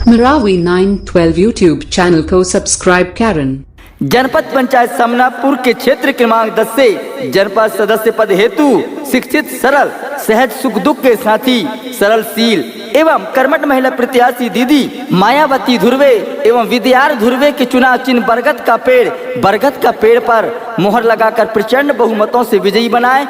Marawi 912 YouTube channel को subscribe करें। जनपद पंचायत समनापुर के क्षेत्र क्रमांक 10 से जनपद सदस्य पद हेतु शिक्षित, सरल, सहज सुख दुख के साथी, सरलशील एवं कर्मठ महिला प्रत्याशी दीदी मायावती धुर्वे एवं विद्यार्थ धुर्वे के चुनाव चिन्ह बरगद का पेड़ पर मोहर लगाकर प्रचंड बहुमतों से विजयी बनाए।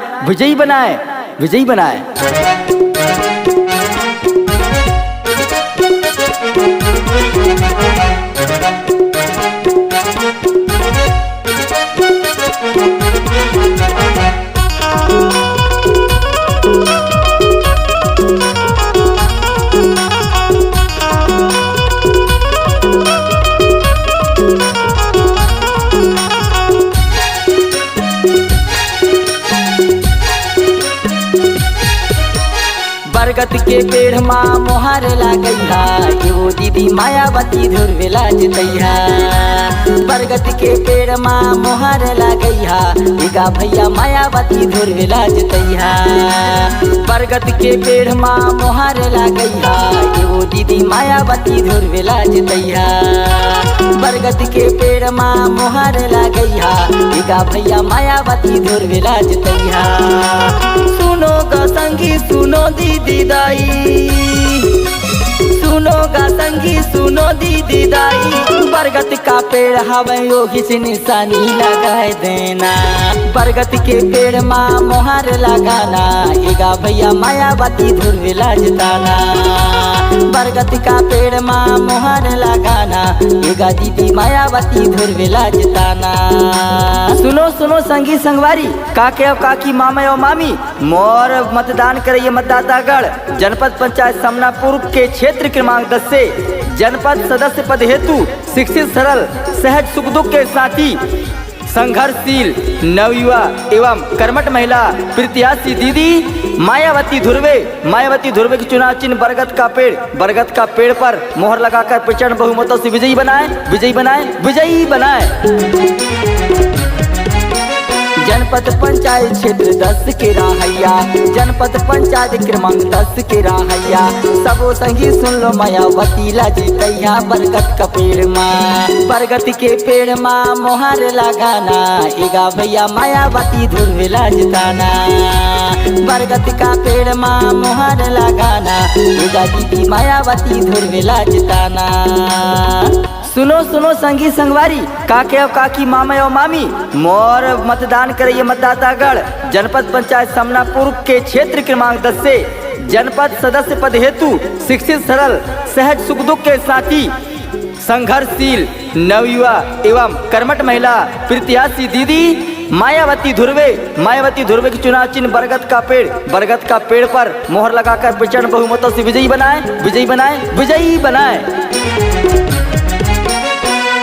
बरगद के पेड़ माँ मोहर लागैहा, एगो दीदी मायावती धुर्वेला जितैहा। बरगद के पेड़ माँ मोहर लागैहा, एगा भैया मायावती धुर्वेला जितैहा। बरगद के पेड़ माँ मोहर लागैहा, एगो दीदी मायावती धुर्वेला जितैहा। बरगद के पेड़ माँ मोहर लागैहा, एगा भैया मायावती धुर्वेला जितैहा। सुनो गा संगी सुनो दीदी दाई, सुनो गा संगी सुनो दीदी दाई। बरगद का पेड़ हवे योगी से निशानी लगाए देना। बरगद के पेड़ माँ मोहर लगाना, एगा भैया मायावती धुर्वेला जिताना। बरगद का पेड़ माँ मोहर लगाना, एगा दीदी मायावती धुर्वेला जिताना। सुनो सुनो संगी संगवारी, काके और काकी, मामा और मामी, मोर मतदान करिए मतदातागढ़ जनपद पंचायत समनापुर के क्षेत्र क्रमांक 10 से जनपद सदस्य पद हेतु शिक्षित, सरल, सहज सुख दुख के साथी, संघर्षशील, नवयुवा एवं कर्मठ महिला प्रत्याशी दीदी मायावती धुर्वे के चुनाव चिन्ह बरगद का पेड़ पर मोहर लगाकर प्रचंड बहुमतों से विजयी बनाए। जनपद पंचायत क्षेत्र 10 के राहैया, जनपद पंचायत क्रमांक 10 के राहैया। सबो संगी सुन लो मायावती ला जितैया। बरगद का पेड़ माँ, बरगद के पेड़ माँ मोहर लगाना, एगा भैया मायावती धुर्वेला जिताना। बरगद का पेड़ माँ मोहर लगाना, एगा दीदी मायावती धुर्वेला जिताना। सुनो सुनो संगी संगवारी, काके और काकी, मामा और मामी, मोर मतदान करिए मतदातागढ़ जनपद पंचायत समनापुर के क्षेत्र क्रमांक 10 से जनपद सदस्य पद हेतु शिक्षित, सरल, सहज सुख दुख के साथी, संघर्षशील, नवयुवा एवं कर्मठ महिला प्रत्याशी दीदी मायावती धुर्वे के चुनाव चिन्ह बरगद का पेड़ पर मोहर लगाकर प्रचंड बहुमतों से विजयी बनाए।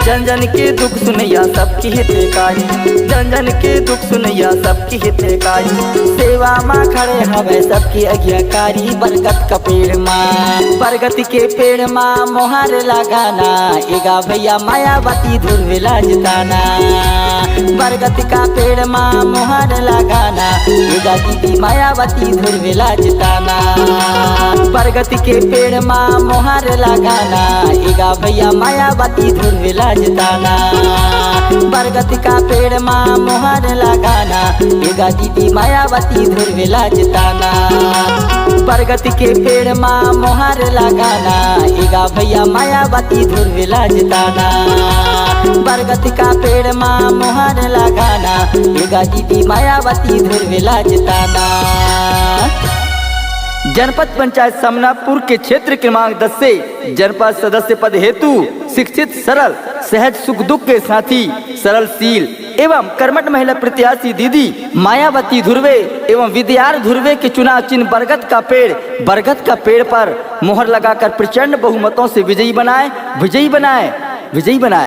जन जन के दुख सुनैया सबकी हितकारी, जन जन के दुख सुनैया सबकी हितकारी। सेवा माँ खड़े हवे सबकी आज्ञाकारी। बरगद का पेड़ माँ, बरगद के पेड़ माँ मोहर लगाना, एगा भैया मायावती धुर्वेला जिताना। बरगद का पेड़ माँ मोहर लगाना, एगा दीदी मायावती धुर्वेला जिताना। बरगद के पेड़ माँ मोहर लगाना, एगा भैया मायावती धुर्वेला जिताना। बरगद का पेड़ माँ मोहर लगाना, एगा दीदी मायावती धुर्वेला जिताना। बरगद के पेड़ माँ मोहर लगाना, एगा भैया मायावती धुर्वेला जिताना। बरगद का पेड़ माँ मोहर लगाना, एगा दीदी मायावती धुर्वेला जिताना। जनपद पंचायत समनापुर के क्षेत्र क्रमांक 10 से जनपद सदस्य पद हेतु शिक्षित, सरल, सहज सुख दुख के साथी, सरलशील एवं कर्मठ महिला प्रत्याशी दीदी मायावती धुर्वे एवं विद्यार्थ धुर्वे के चुनाव चिन्ह बरगद का पेड़ पर मोहर लगाकर प्रचंड बहुमतों से विजयी बनाए।